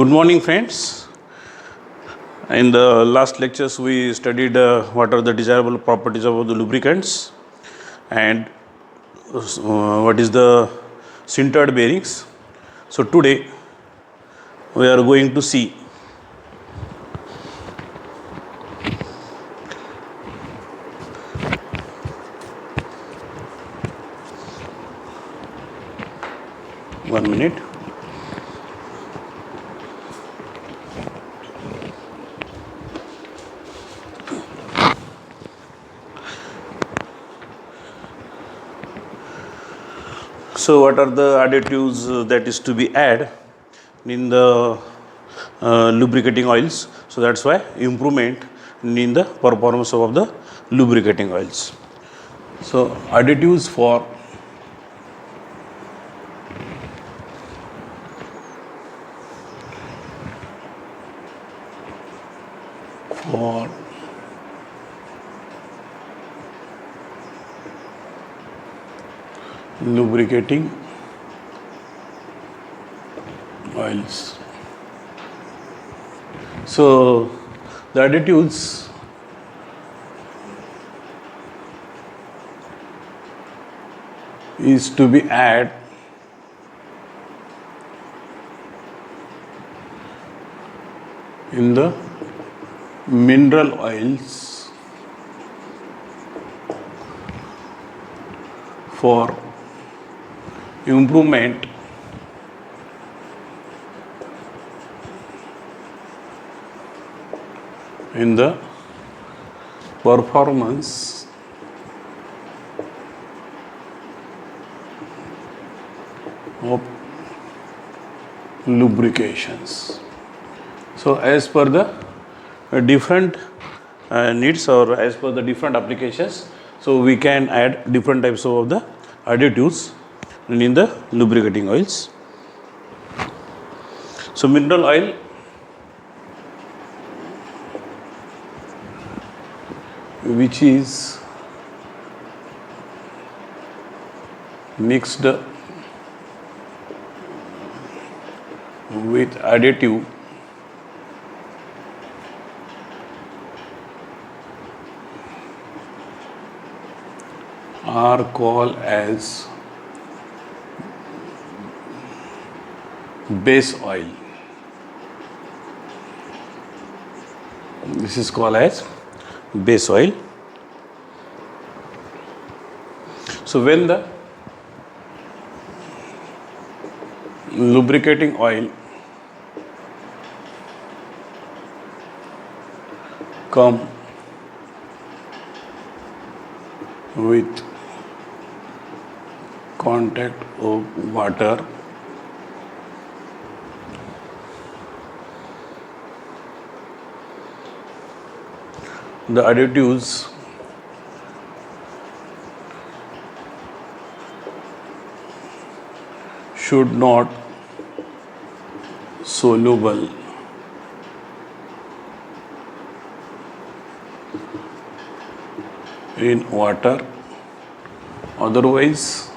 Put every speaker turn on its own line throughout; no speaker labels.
Good morning, friends. In the last lectures, we studied what are the desirable properties of the lubricants and what is the sintered bearings. So today we are going to see one minute. So what are the additives that is to be added in the lubricating oils? So that's why improvement in the performance of the lubricating oils. So additives for lubricating oils. So the additives is to be added in the mineral oils for improvement in the performance of lubrications. So as per the different needs or as per the different applications, so we can add different types of the additives in the lubricating oils. So mineral oil, which is mixed with additive are called as base oil. This is called as base oil. So when the lubricating oil come with contact of water, the additives should not soluble in water, otherwise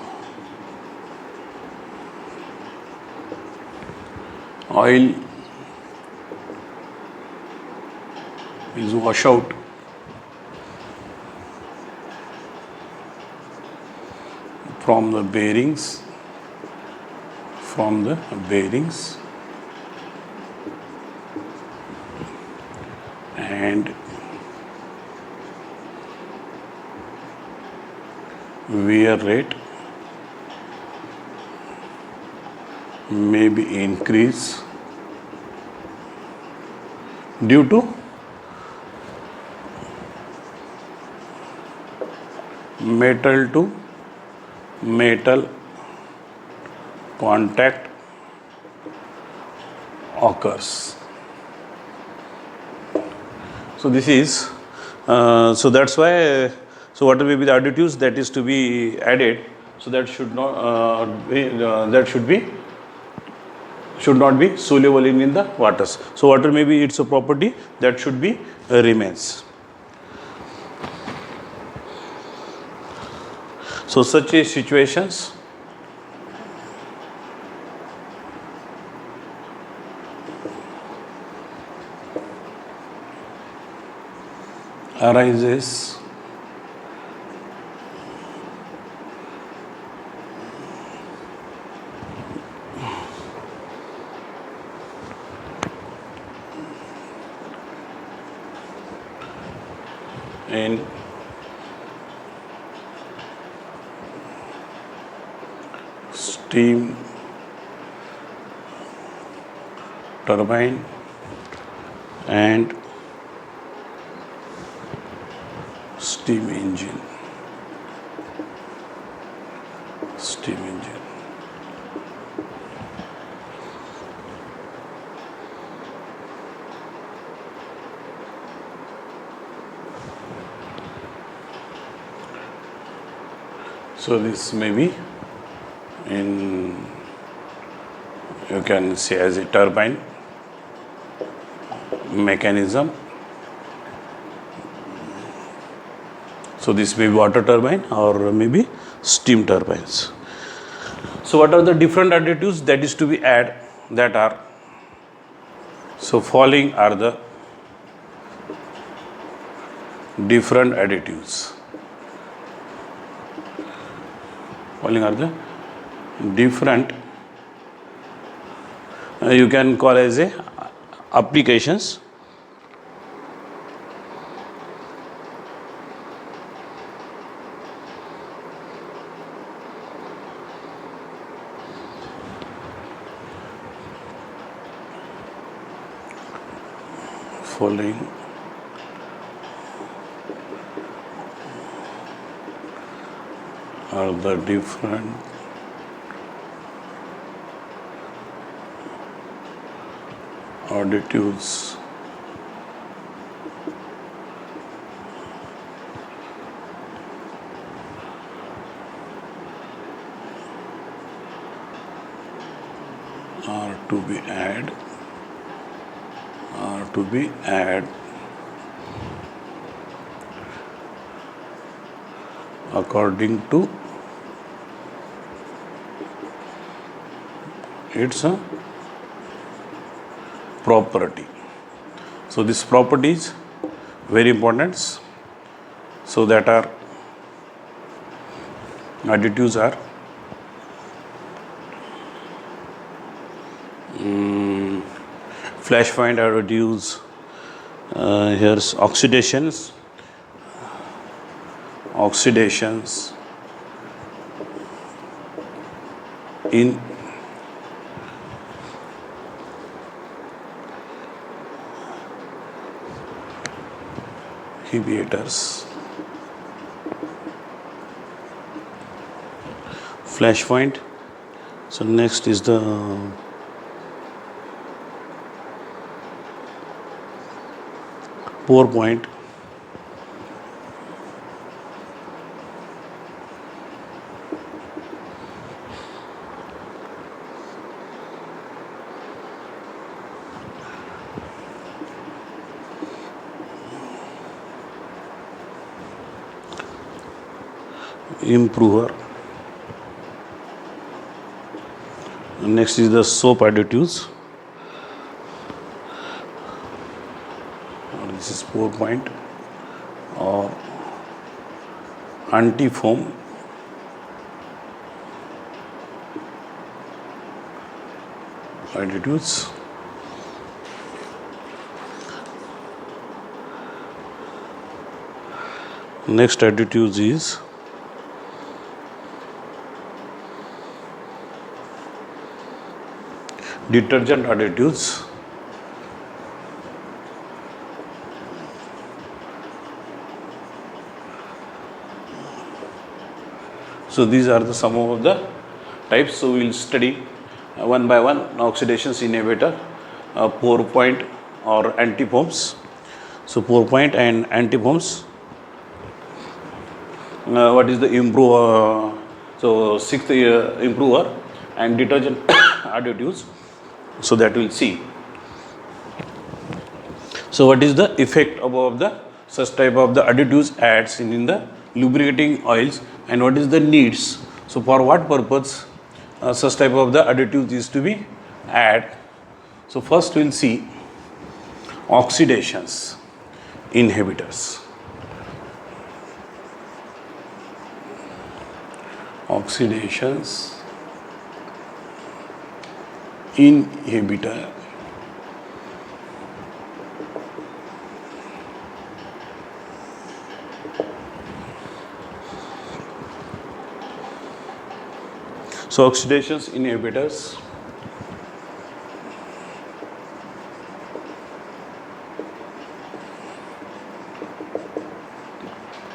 oil is washed out from the bearings, and wear rate may be increased due to metal to metal contact occurs. So this is so that's why so what will be the additives that is to be added, so that should not be soluble in the waters. So water may be its a property that should be remains. So such a situations arises in steam turbine and steam engine. So this may be in, you can say, as a turbine mechanism. So this may be water turbine or maybe steam turbines. So what are the different additives that is to be added that are, so following are the different additives. Following are the different, you can call as a applications. Following are the different additives are to be added according to its property. So this property is very important. So that are additives are flash point additives. Here's oxidations in inhibitors. Flash point. So next is the pour point. Improver. Next is the soap additives. This is pour point or anti-foam additives. Next additives is detergent additives. So these are the some of the types. So we will study one by one. Oxidations inhibitor, pour point or antifoams. So pour point and antifoams. What is the improver? So sixth improver and detergent additives. So that we'll see. So what is the effect of the such type of the additives adds in the lubricating oils, and what is the needs? So for what purpose such type of the additives is to be added? So first we'll see oxidations inhibitors. Oxidations inhibitor. So oxidations inhibitors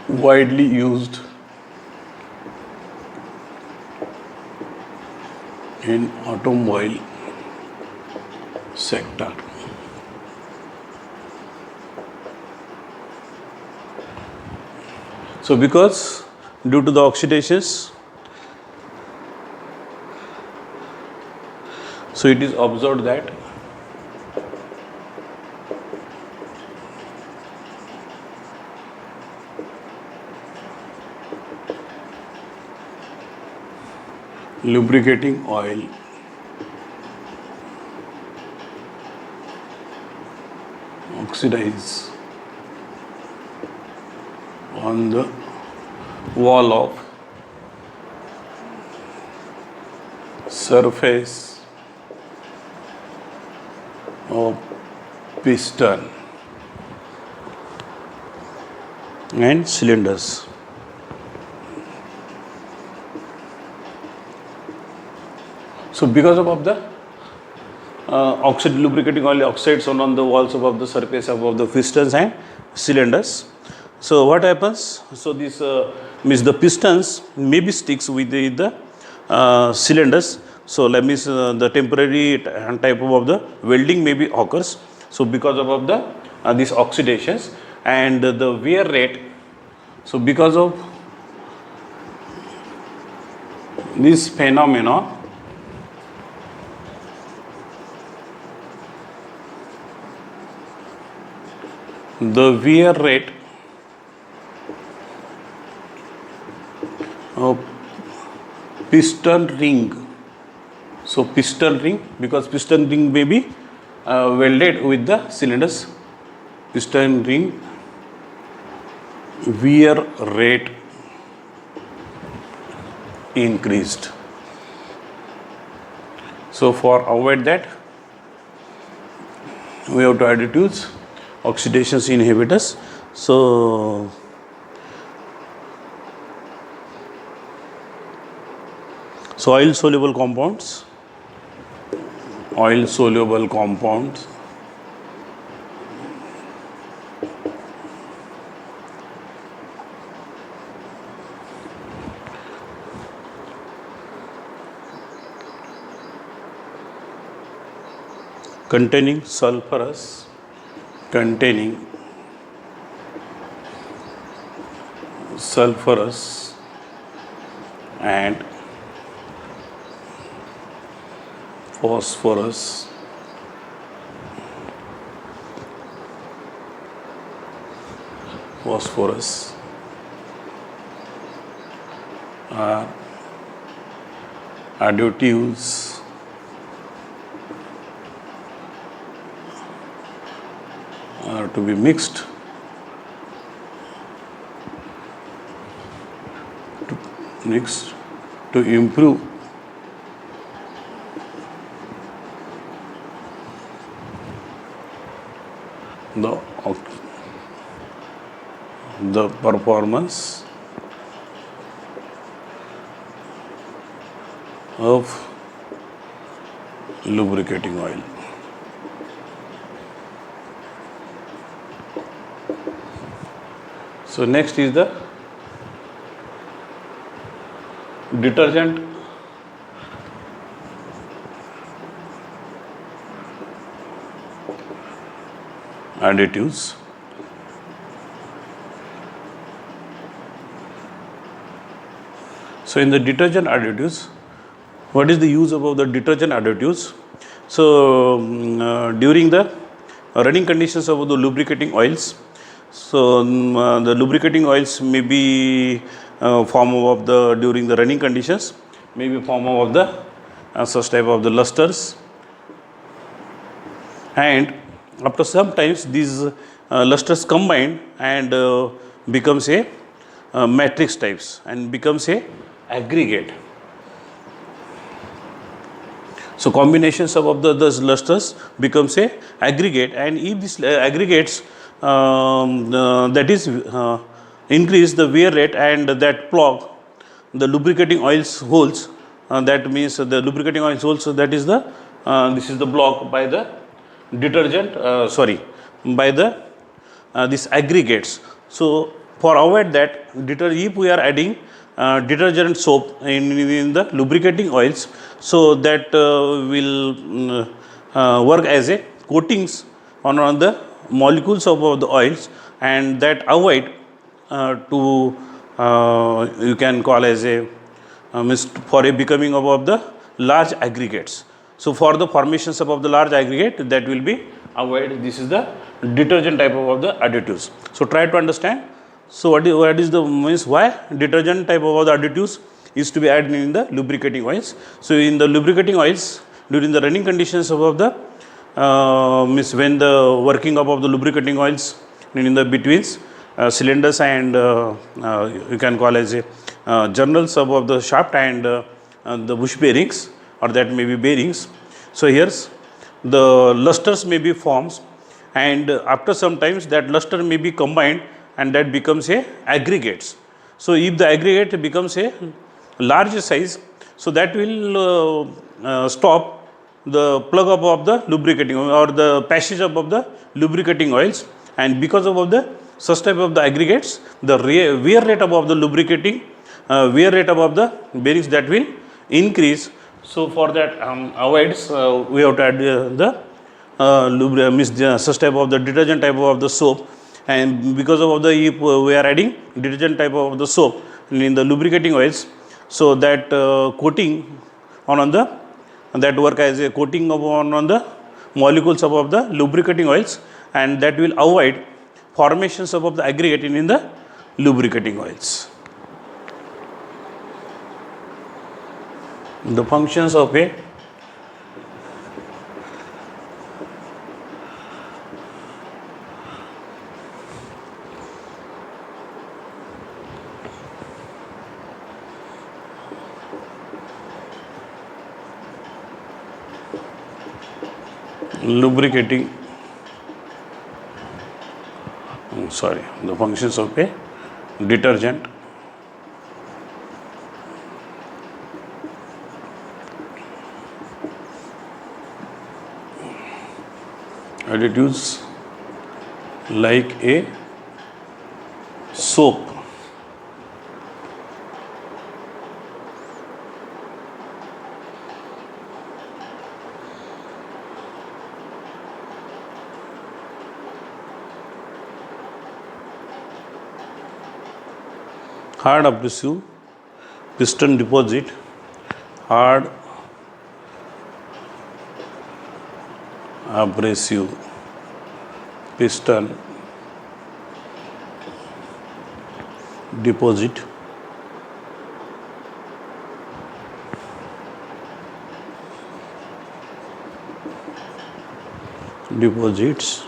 widely used in automobile sector. So because due to the oxidations, so it is observed that lubricating oil oxidize on the wall of surface of piston and cylinders. So because of the lubricating oil oxides on the walls above the surface above the pistons and cylinders. So what happens? So this means the pistons maybe sticks with the cylinders. So let me the temporary type of the welding maybe occurs. So because of the these oxidations and the wear rate. So because of this phenomena, the wear rate of piston ring. So piston ring, because piston ring may be welded with the cylinders, piston ring wear rate increased. So for avoid that, we have to additives, oxidations inhibitors. So oil soluble compounds containing sulfurous and phosphorus are additives are to be mixed to improve the performance of lubricating oil. So next is the detergent additives. So in the detergent additives, what is the use of the detergent additives? So during the running conditions of the lubricating oils, so the lubricating oils may be form of the during the running conditions, may be form of the such type of the lusters, and after some times these lusters combine and becomes a matrix types and becomes a aggregate. So combinations of the clusters becomes a aggregate, and if this aggregates that is increase the wear rate and that plug the lubricating oils holes, that means the lubricating oils holes, so that is the this is the block by the detergent sorry by the this aggregates. So for avoid that if we are adding detergent soap in the lubricating oils, so that will work as a coatings on the molecules of the oils, and that avoid to you can call as a means for a becoming of the large aggregates. So for the formations of the large aggregate, that will be avoid. This is the detergent type of the additives. So try to understand. So what is the means why detergent type of the additives is to be added in the lubricating oils. So in the lubricating oils, during the running conditions of the means when the working of the lubricating oils in the betweens cylinders and you can call as a journals of the shaft and the bush bearings, or that may be bearings. So here's the lusters may be forms, and after some times that luster may be combined, and that becomes a aggregates. So if the aggregate becomes a large size, so that will stop the plug up of the lubricating or the passage up of the lubricating oils, and because of the such type of the aggregates, the wear rate of the lubricating wear rate of the bearings, that will increase. So for that avoids we have to add the such type of the detergent type of the soap, and because of the if we are adding detergent type of the soap in the lubricating oils, so that coating on the that work as a coating on the molecules of the lubricating oils, and that will avoid formations of the aggregate in the lubricating oils. The functions of a lubricating the functions of a detergent additives like a soap. Hard abrasive piston deposit, hard abrasive piston deposit deposits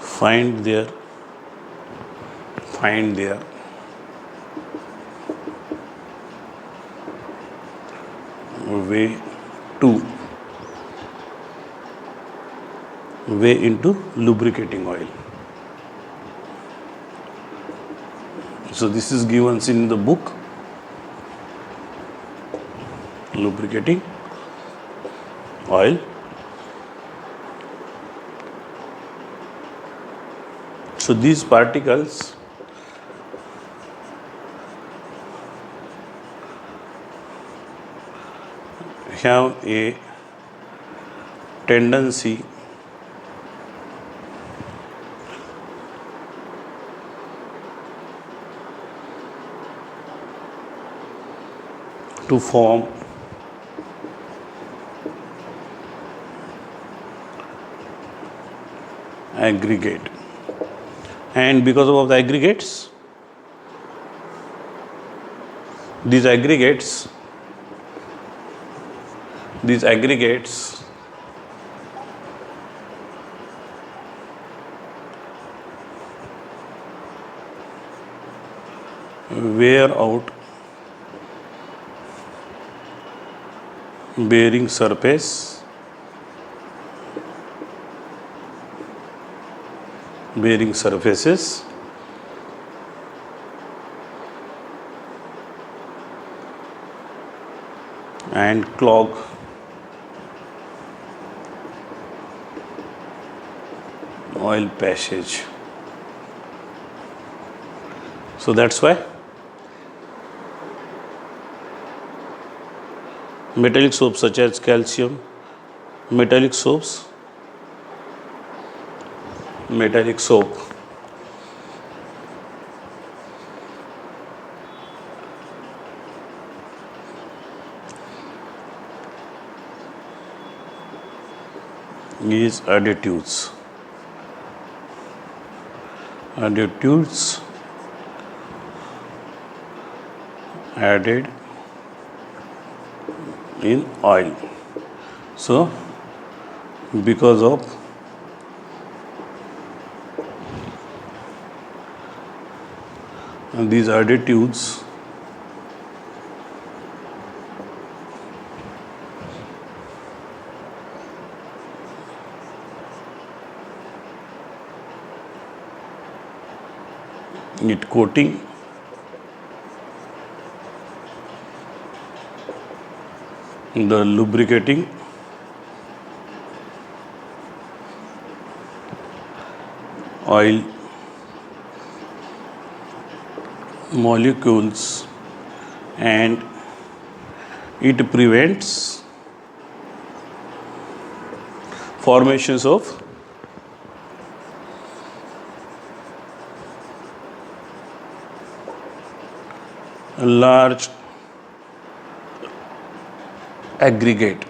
find their way into lubricating oil. So this is given in the book lubricating oil. So these particles have a tendency to form aggregate, and because of the aggregates, these aggregates wear out bearing surfaces and clog oil passage. So that's why metallic soaps such as calcium, metallic soap is additives added in oil. So because of these additives, it coating the lubricating oil molecules, and it prevents formations of large aggregate.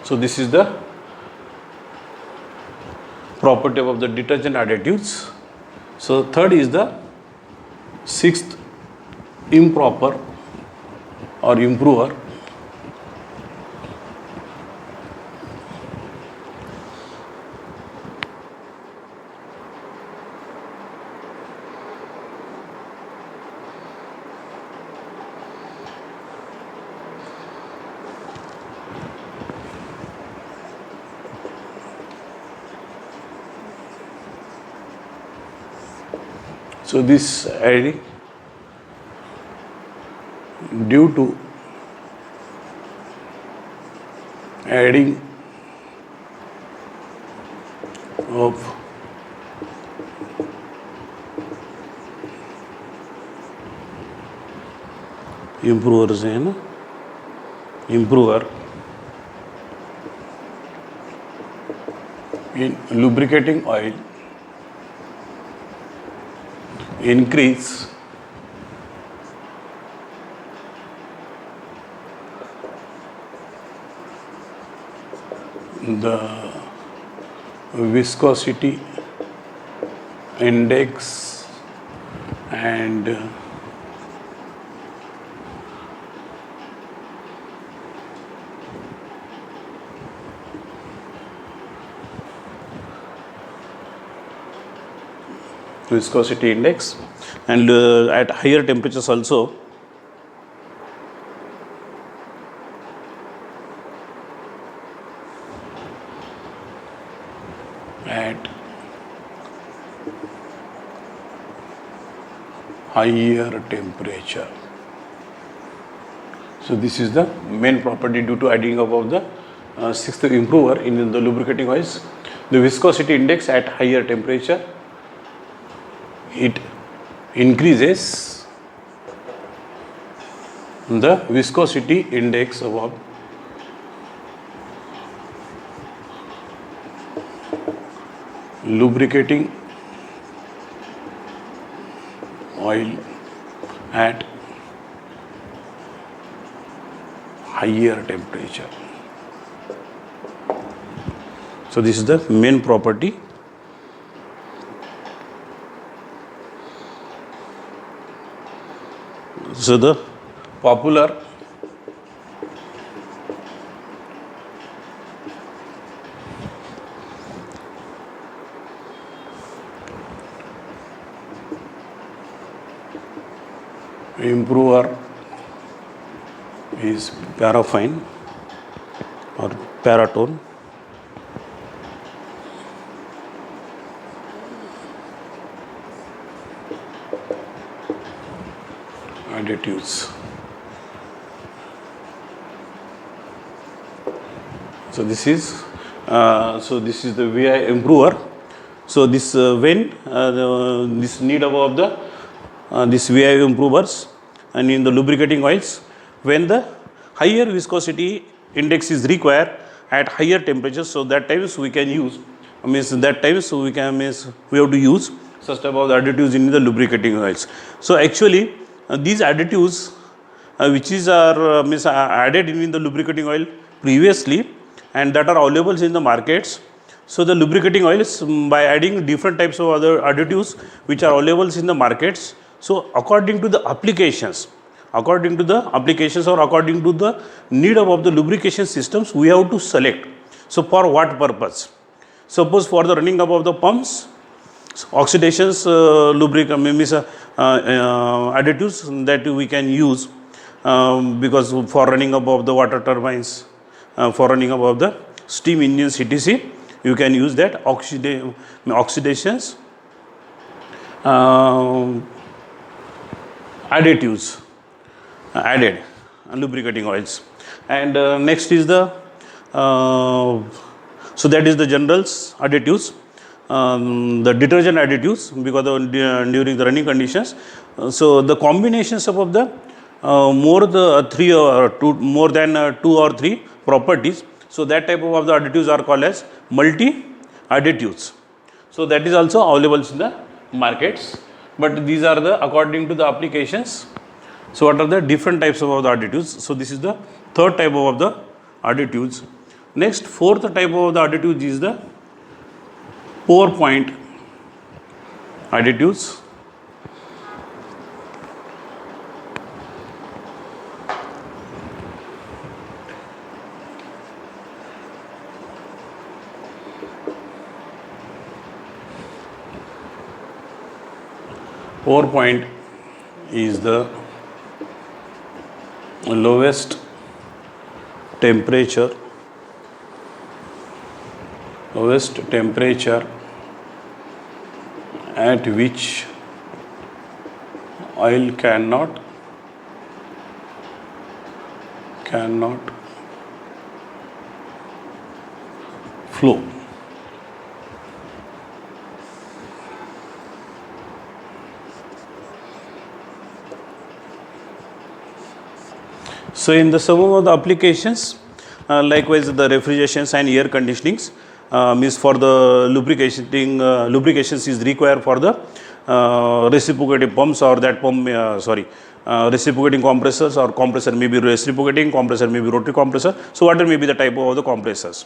So this is the property of the detergent additives. So third is the sixth improper or improver. So this adding, due to adding of improvers in improver in lubricating oil, increase the viscosity index and viscosity index, and at higher temperatures also at higher temperature. So this is the main property due to adding up of the sixth improver in the lubricating oils. The viscosity index at higher temperature, it increases the viscosity index of lubricating oil at higher temperature. So this is the main property. So the popular improver is paraffin or paratone. Additives. So this is the VI improver. So this this need above the this VI improvers and in the lubricating oils, when the higher viscosity index is required at higher temperatures, so that times we can use we have to use such type of additives in the lubricating oils. So actually these additives which are added in the lubricating oil previously and that are available in the markets. So the lubricating oils, by adding different types of other additives which are available in the markets, so according to the applications or according to the need of the lubrication systems, we have to select. So for what purpose? Suppose for the running up of the pumps, oxidations lubricant additives that we can use because for running up of the water turbines, for running up of the steam engines etc, you can use that oxidations additives added lubricating oils. And next is the so that is the generals additives, the detergent additives, because during the running conditions. So the combinations of the more than 2 or 3 properties. So that type of the additives are called as multi additives. So that is also available in the markets, but these are the according to the applications. So what are the different types of the additives? So this is the third type of the additives. Next, fourth type of the additives is the pour point additives. Pour point is the lowest temperature at which oil cannot flow. So in the some of the applications, likewise the refrigerations and air conditionings, means for the lubrications is required for the reciprocating pumps or that pump reciprocating compressors, or compressor may be reciprocating, compressor may be rotary compressor. So whatever may be the type of the compressors.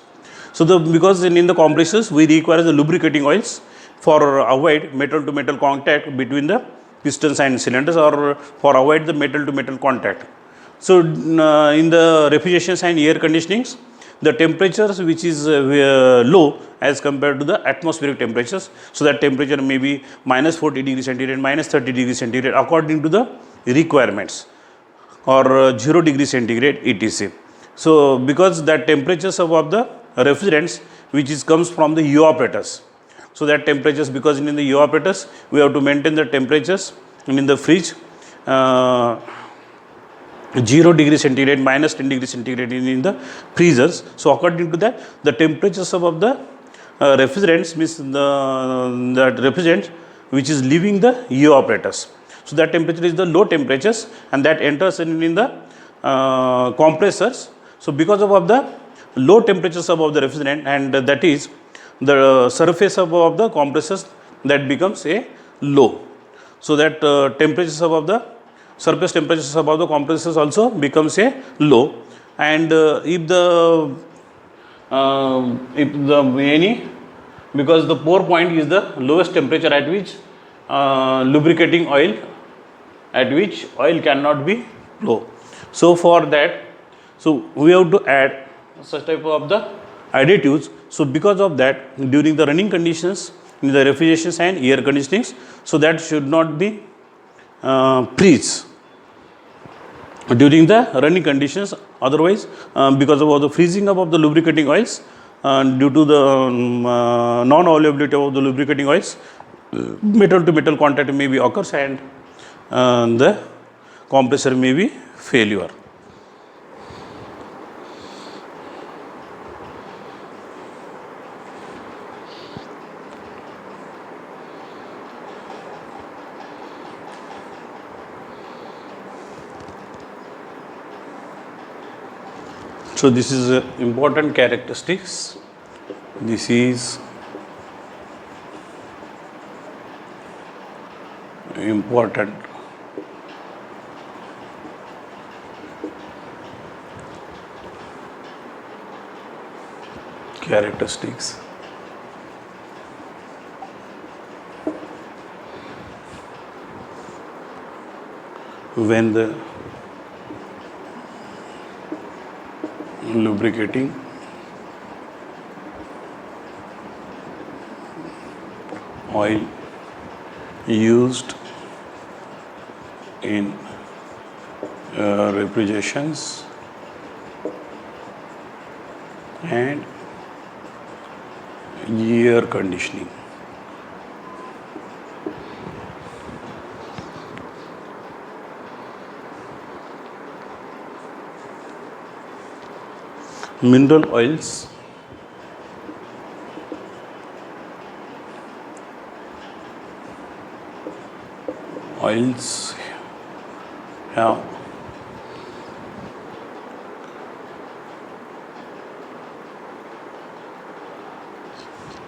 So because in the compressors we require the lubricating oils for avoid metal to metal contact between the pistons and cylinders, or for avoid the metal to metal contact. So in the refrigerations and air conditionings, the temperatures which is low as compared to the atmospheric temperatures, so that temperature may be minus 40 degrees centigrade, minus 30 degrees centigrade according to the requirements, or 0 degrees centigrade etc. So because that temperatures above the refrigerants which is comes from the evaporators, so that temperatures, because in the evaporators we have to maintain the temperatures, and in the fridge 0 degrees centigrade, minus 10 degrees centigrade in the freezers. So according to that, the temperatures above the refrigerants means that refrigerant which is leaving the evaporators. So that temperature is the low temperatures, and that enters in the compressors. So because of the low temperatures above the refrigerant, and that is the surface above the compressors, that becomes a low. So that temperatures above the surface temperatures above the compressors also becomes a low. And because the pour point is the lowest temperature at which lubricating oil cannot be flow. So for that, so we have to add such type of the additives. So because of that, during the running conditions in the refrigerations and air conditionings, so that should not be freeze. during the running conditions. Otherwise, because of the freezing up of the lubricating oils, due to the non-availability of the lubricating oils, metal to metal contact may be occurs, and the compressor may be failure. So this is important characteristics. This is important characteristics when the lubricating oil used in refrigerations and air conditioning. Mineral oils have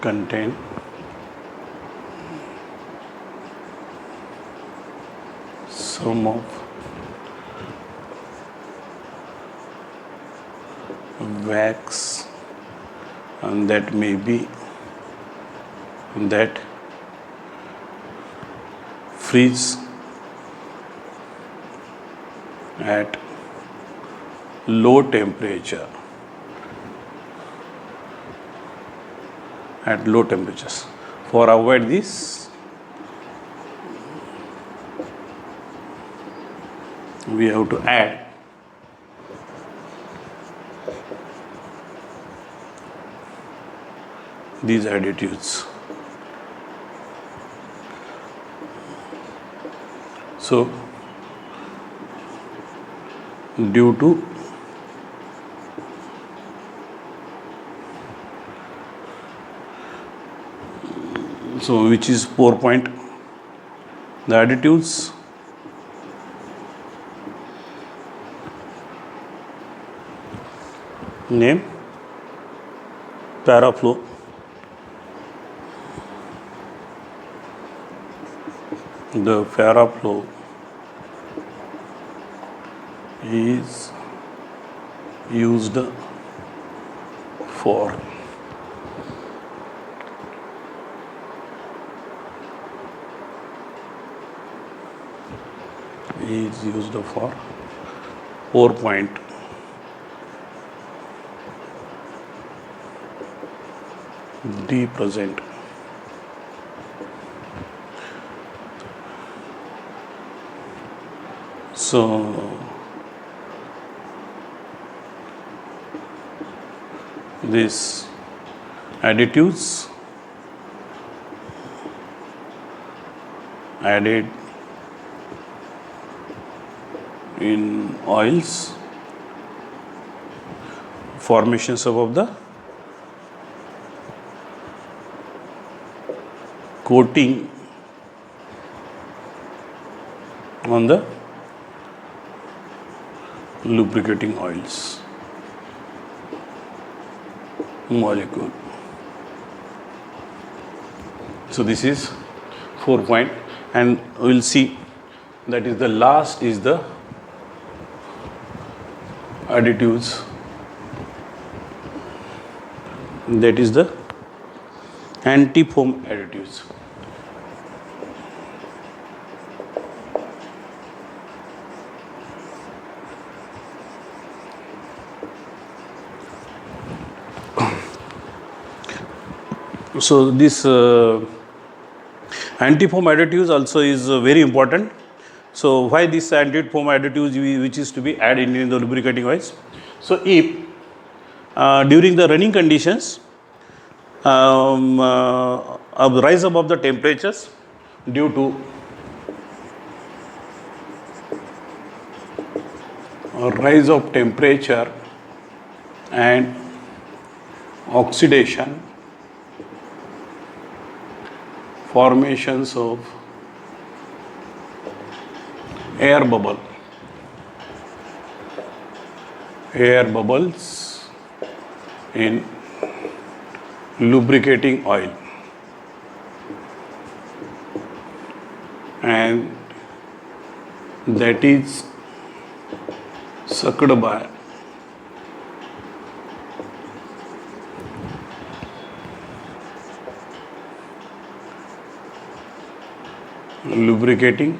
contain some of wax, and that may be that freeze at low temperature, at low temperatures. For avoid this, we have to add these additives. So due to which is 4 point, the additives name Paraflow, the Paraflow is used for is used for 4 point D present. So this additives added in oils, formations of the coating on the lubricating oils molecule. So this is 4 point, and we will see that is the last is the additives, that is the anti-foam additives. So this anti-foam additives also is very important, So why this anti-foam additives which is to be added in the lubricating oils? So if during the running conditions, a rise above the temperatures due to a rise of temperature and oxidation, formations of air bubbles in lubricating oil, and that is sucked by lubricating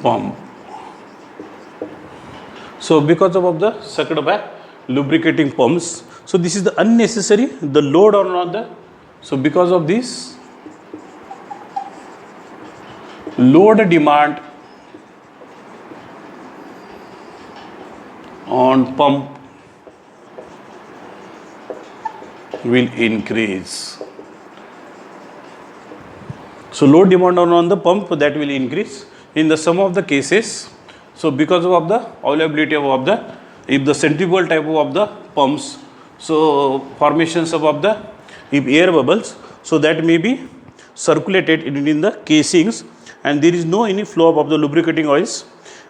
pump. So because of the sucked by lubricating pumps, so this is the unnecessary, the load on the, so because of this load demand on pump will increase. So load demand on the pump, that will increase in the some of the cases. So because of the availability of the, if the centrifugal type of the pumps, so formations of the, if air bubbles, so that may be circulated in the casings, and there is no any flow of the lubricating oils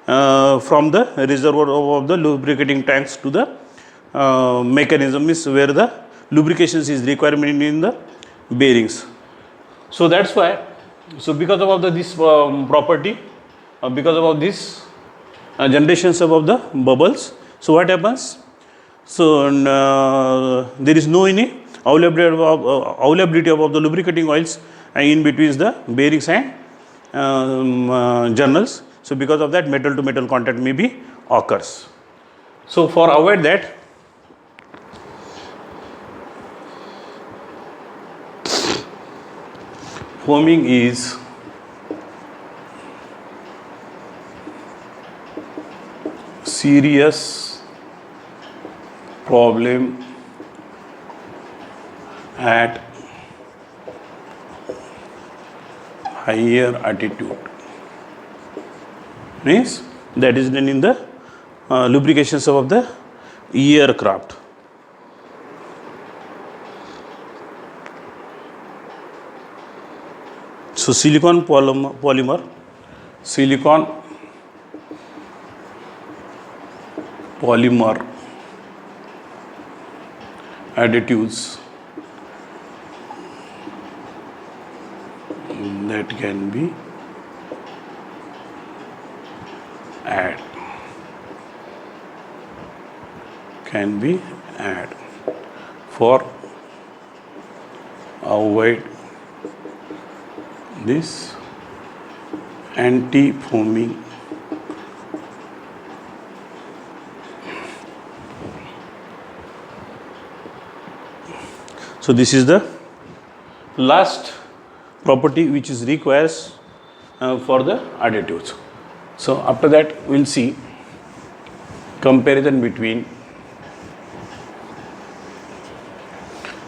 from the reservoir of the lubricating tanks to the mechanism is where the lubrications is requirement in the bearings. So that's why, so because of this property, because of this generations of the bubbles, so what happens? So there is no any availability of the lubricating oils in between the bearings and journals. So because of that, metal to metal contact may be occurs. So for avoid that, foaming is serious problem at higher altitude. Means that is done in the lubrications of the aircraft. So silicon polymer additives that can be added for avoid this anti-foaming So this is the last property which is requires for the additives. So after that we will see comparison between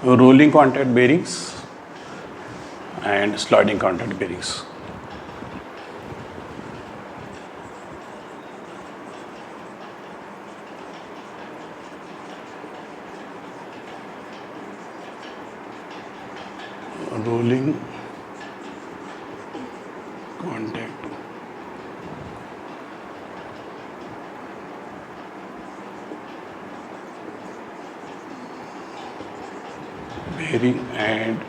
rolling contact bearings and sliding contact bearings. Rolling contact bearing and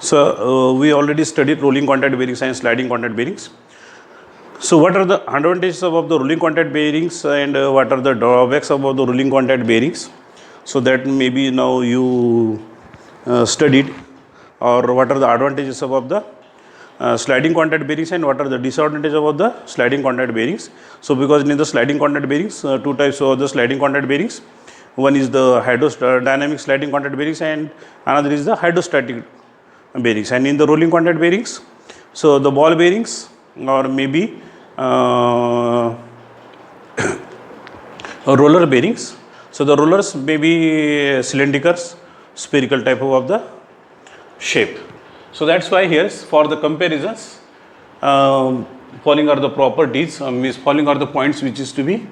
So we already studied rolling contact bearings and sliding contact bearings. So what are the advantages of the rolling contact bearings and what are the drawbacks of the rolling contact bearings? So that maybe now you studied, or what are the advantages of the sliding contact bearings and what are the disadvantages of the sliding contact bearings. So because in the sliding contact bearings, two types of the sliding contact bearings. One is the hydrodynamic sliding contact bearings and another is the hydrostatic bearings. And in the rolling contact bearings, so the ball bearings or maybe roller bearings. So the rollers may be cylindrical, spherical type of the shape. So that's why here for the comparisons, following are the properties, means following are the points which is to be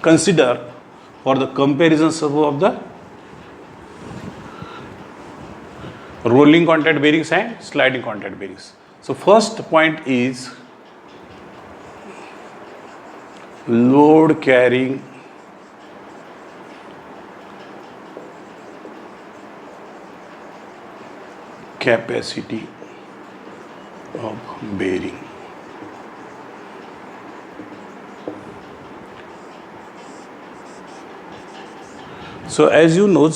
considered for the comparisons of the rolling contact bearings and sliding contact bearings. So first point is load carrying capacity of bearing. So as you know,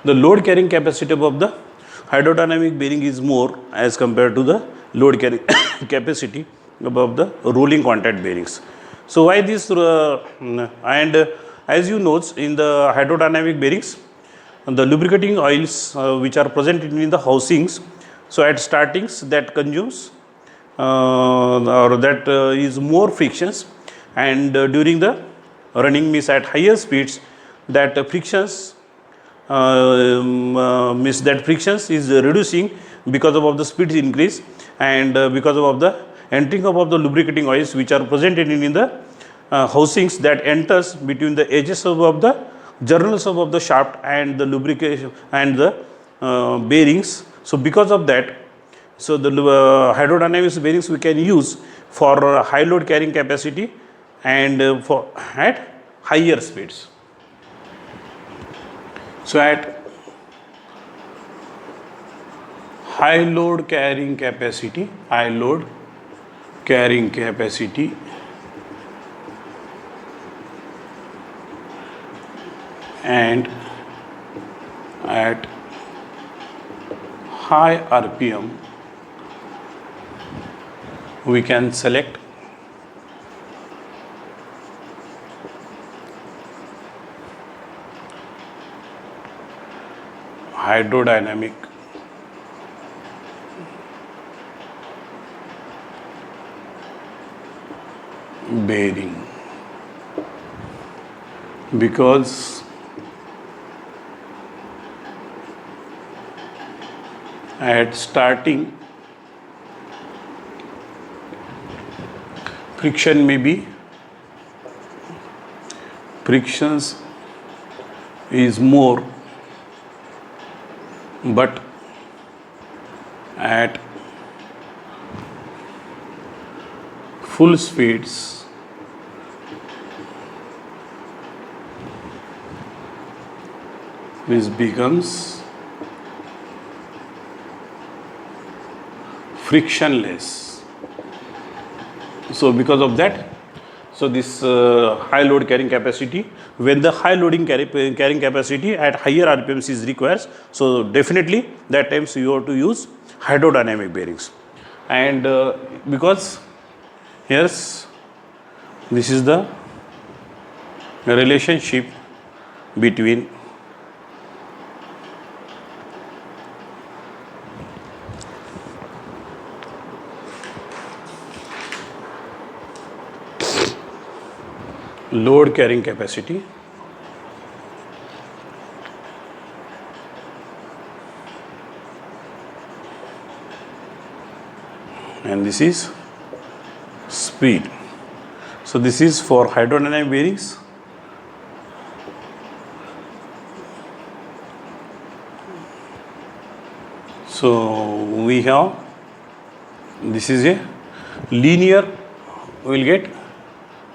the load carrying capacity of the hydrodynamic bearing is more as compared to the load carrying capacity above the rolling contact bearings. So why this as you know, in the hydrodynamic bearings, the lubricating oils which are present in the housings, so at startings that consumes or that is more frictions, and during the running means at higher speeds that frictions means that frictions is reducing because of the speed increase and because of the entering of the lubricating oils which are present in the housings that enters between the edges of the journals of the shaft and the lubrication and the bearings. So because of that, so the hydrodynamics bearings we can use for high load carrying capacity and for at higher speeds. So at high load carrying capacity and at high RPM we can select hydrodynamic bearing, because at starting frictions is more, but at full speeds this becomes frictionless. So because of that, so this high load carrying capacity, when the high loading carrying capacity at higher RPMs is required, so definitely that times you have to use hydrodynamic bearings. And because here's this is the relationship between load carrying capacity and this is speed. So this is for hydrodynamic bearings. So we have, this is a linear, we will get,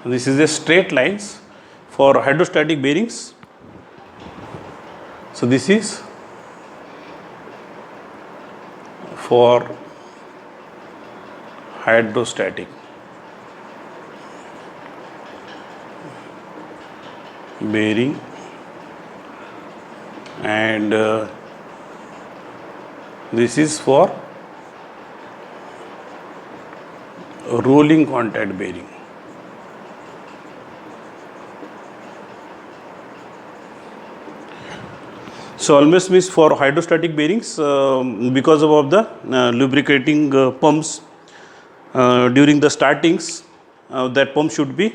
this is a straight lines for hydrostatic bearings. So this is for hydrostatic bearing, and this is for rolling contact bearing. So almost means for hydrostatic bearings, because of the lubricating pumps during the startings, that pump should be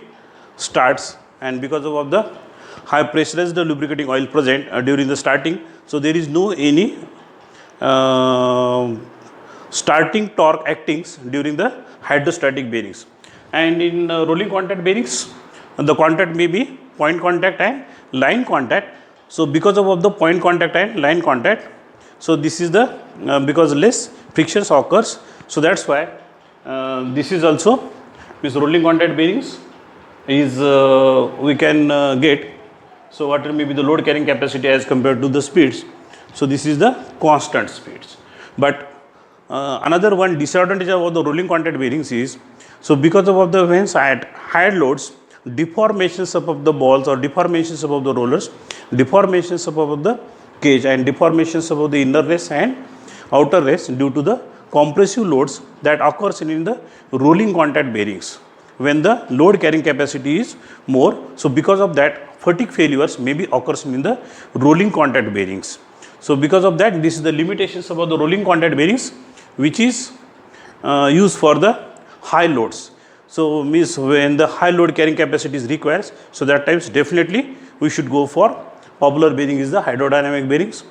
starts, and because of the high pressurized lubricating oil present during the starting, so there is no any starting torque actings during the hydrostatic bearings. And in rolling contact bearings, the contact may be point contact and line contact. So because of the point contact and line contact, so this is the because less frictions occurs, so that's why this is also means rolling contact bearings is we can get. So what may be the load carrying capacity as compared to the speeds. So this is the constant speeds. But another one disadvantage of the rolling contact bearings is, so because of the when at higher loads, deformations above the balls or deformations above the rollers, deformations above the cage, and deformations above the inner race and outer race due to the compressive loads that occurs in the rolling contact bearings when the load carrying capacity is more. So because of that, fatigue failures may be occurs in the rolling contact bearings. So because of that, this is the limitations about the rolling contact bearings, which is used for the high loads. So means when the high load carrying capacity is required, so that times definitely we should go for popular bearing is the hydrodynamic bearings.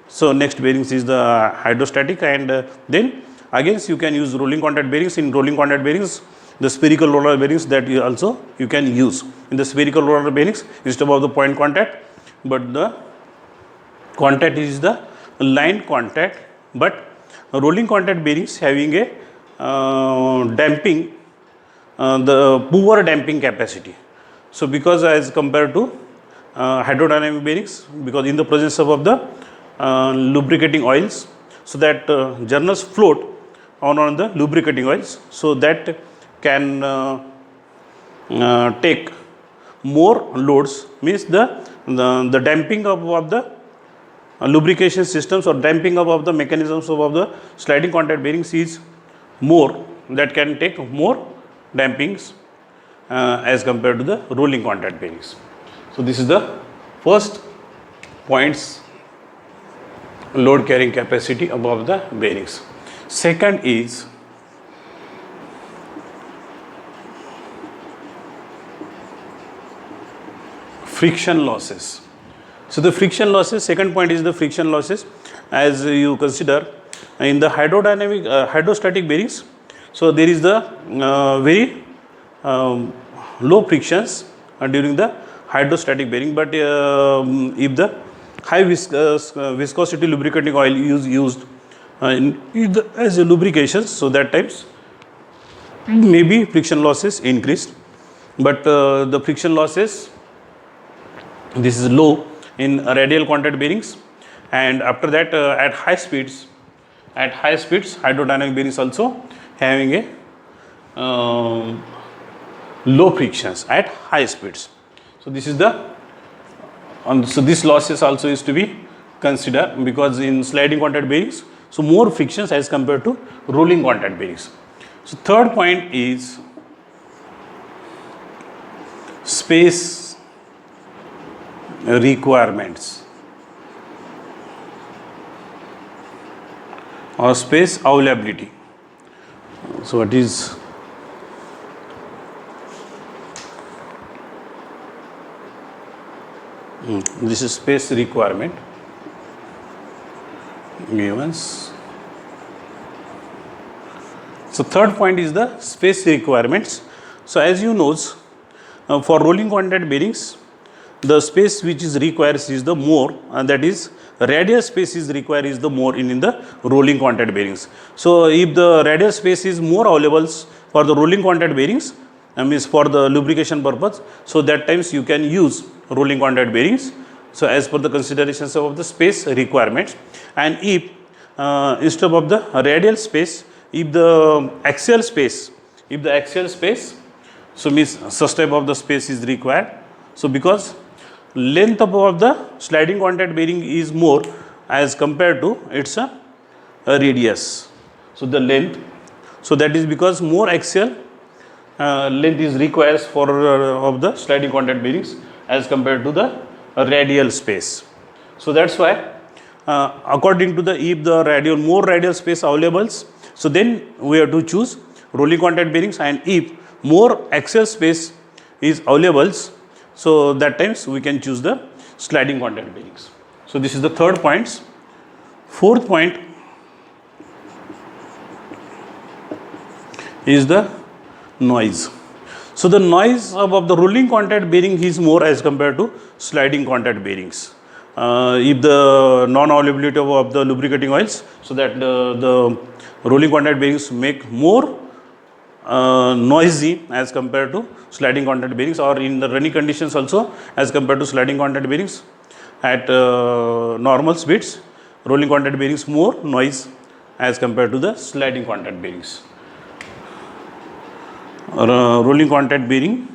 So next bearings is the hydrostatic, and then again you can use rolling contact bearings. In rolling contact bearings, the spherical roller bearings that you can use. In the spherical roller bearings, instead of the point contact, but the contact is the line contact. But rolling contact bearings having a damping, the poor damping capacity. So because as compared to hydrodynamic bearings, because in the presence of the lubricating oils, so that journals float on the lubricating oils, so that can take more loads, means the damping of the lubrication systems or damping of the mechanisms of the sliding contact bearings is more, that can take more dampings as compared to the rolling contact bearings. So this is the first points, load carrying capacity above the bearings. Second is friction losses. So the friction losses, second point is the friction losses. As you consider in the hydrodynamic hydrostatic bearings, so there is the very low frictions during the hydrostatic bearing, but if the high viscosity lubricating oil is used as a lubrication, so that times maybe friction losses increased, but the friction losses, this is low in radial contact bearings. And after that, at high speeds hydrodynamic bearings also having a low frictions at high speeds. So this is the so this losses also is to be considered, because in sliding contact bearings, so more frictions as compared to rolling contact bearings. So third point is space requirements or space availability. So what is this is space requirement given. So third point is the space requirements. So as you know, for rolling contact bearings, the space which is required is the more, and that is radial space is required is the more in the rolling contact bearings. So if the radial space is more available for the rolling contact bearings, means for the lubrication purpose. So that times you can use rolling contact bearings. So as per the considerations of the space requirements, and if instead of the radial space, if the axial space, so means such type of the space is required. So because length of the sliding contact bearing is more as compared to its radius. So the length, so that is because more axial length is requires for of the sliding contact bearings as compared to the radial space. So that's why according to the, if the more radial space available, so then we have to choose rolling contact bearings, and if more axial space is available, so that times we can choose the sliding contact bearings. So this is the third point. Fourth point is the noise. So the noise of the rolling contact bearing is more as compared to sliding contact bearings. If the non-availability of the lubricating oils, so that the rolling contact bearings make more noisy as compared to sliding contact bearings, or in the running conditions also as compared to sliding contact bearings. At normal speeds, rolling contact bearings more noise as compared to the sliding contact bearings. Rolling contact bearing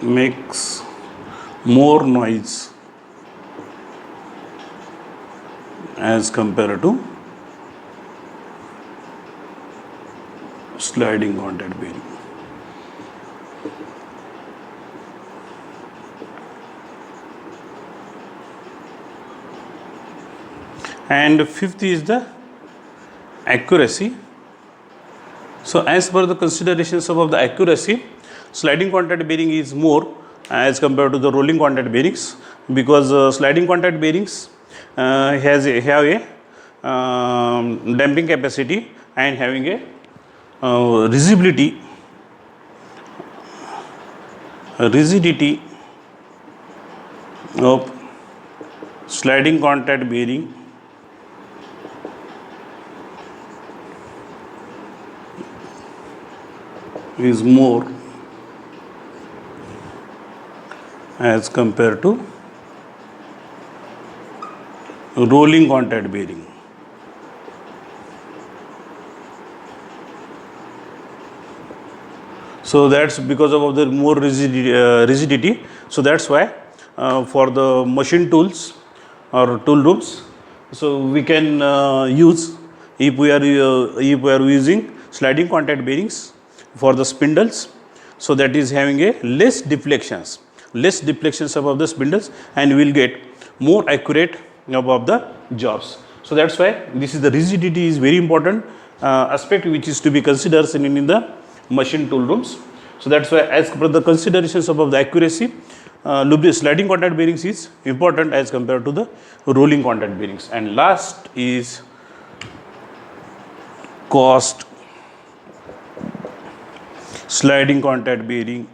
makes more noise as compared to sliding contact bearing. And fifth is the accuracy. So as per the considerations of the accuracy, sliding contact bearing is more as compared to the rolling contact bearings, because sliding contact bearings have a damping capacity and having a rigidity of sliding contact bearing is more as compared to rolling contact bearing. So that's because of the more rigidity. So that's why for the machine tools or tool rooms, so we can use, if we are using sliding contact bearings for the spindles, so that is having a less deflections above the spindles, and we will get more accurate above the jobs. So that's why this is the rigidity is very important aspect which is to be considered in the machine tool rooms. So that's why as per the considerations above the accuracy, sliding contact bearings is important as compared to the rolling contact bearings. And last is cost. Sliding contact bearing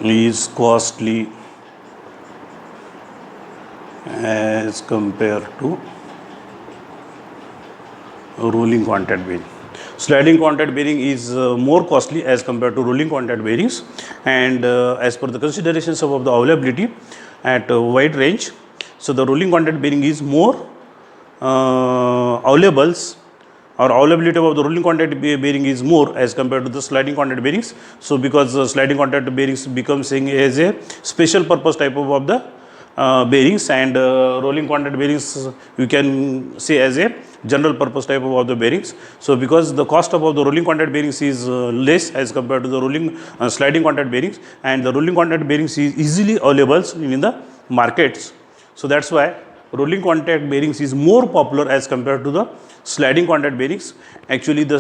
is costly as compared to rolling contact bearing. Sliding contact bearing is more costly as compared to rolling contact bearings, and as per the considerations of the availability at a wide range, so the rolling contact bearing is more availability of the rolling contact bearing is more as compared to the sliding contact bearings. So because sliding contact bearings becomes as a special purpose type of the bearings, and rolling contact bearings you can say as a general purpose type of the bearings. So because the cost of the rolling contact bearings is less as compared to the rolling sliding contact bearings, and the rolling contact bearings is easily available in the markets. So that's why rolling contact bearings is more popular as compared to the sliding contact bearings. Actually, the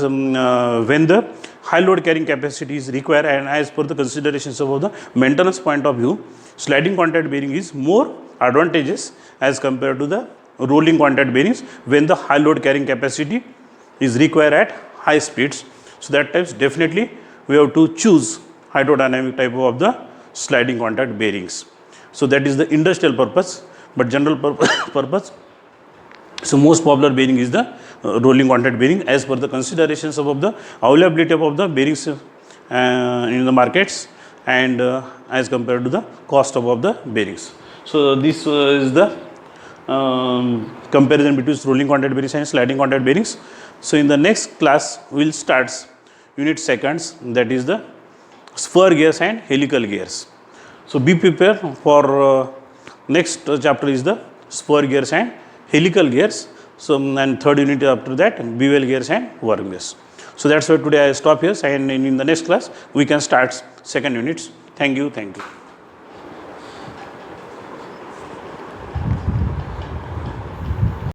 when the high load carrying capacity is required, and as per the considerations of the maintenance point of view, sliding contact bearing is more advantageous as compared to the rolling contact bearings when the high load carrying capacity is required at high speeds. So that types definitely we have to choose hydrodynamic type of the sliding contact bearings. So that is the industrial purpose, but general purpose. So most popular bearing is the rolling contact bearing as per the considerations of the availability of the bearings in the markets, and as compared to the cost of the bearings. So this is the comparison between rolling contact bearings and sliding contact bearings. So in the next class we will start unit seconds, that is the spur gears and helical gears. So be prepared for next chapter is the spur gears and helical gears. So and third unit after that bevel gears and worm gears. So that's why today I stop here, and in the next class we can start second units. Thank you.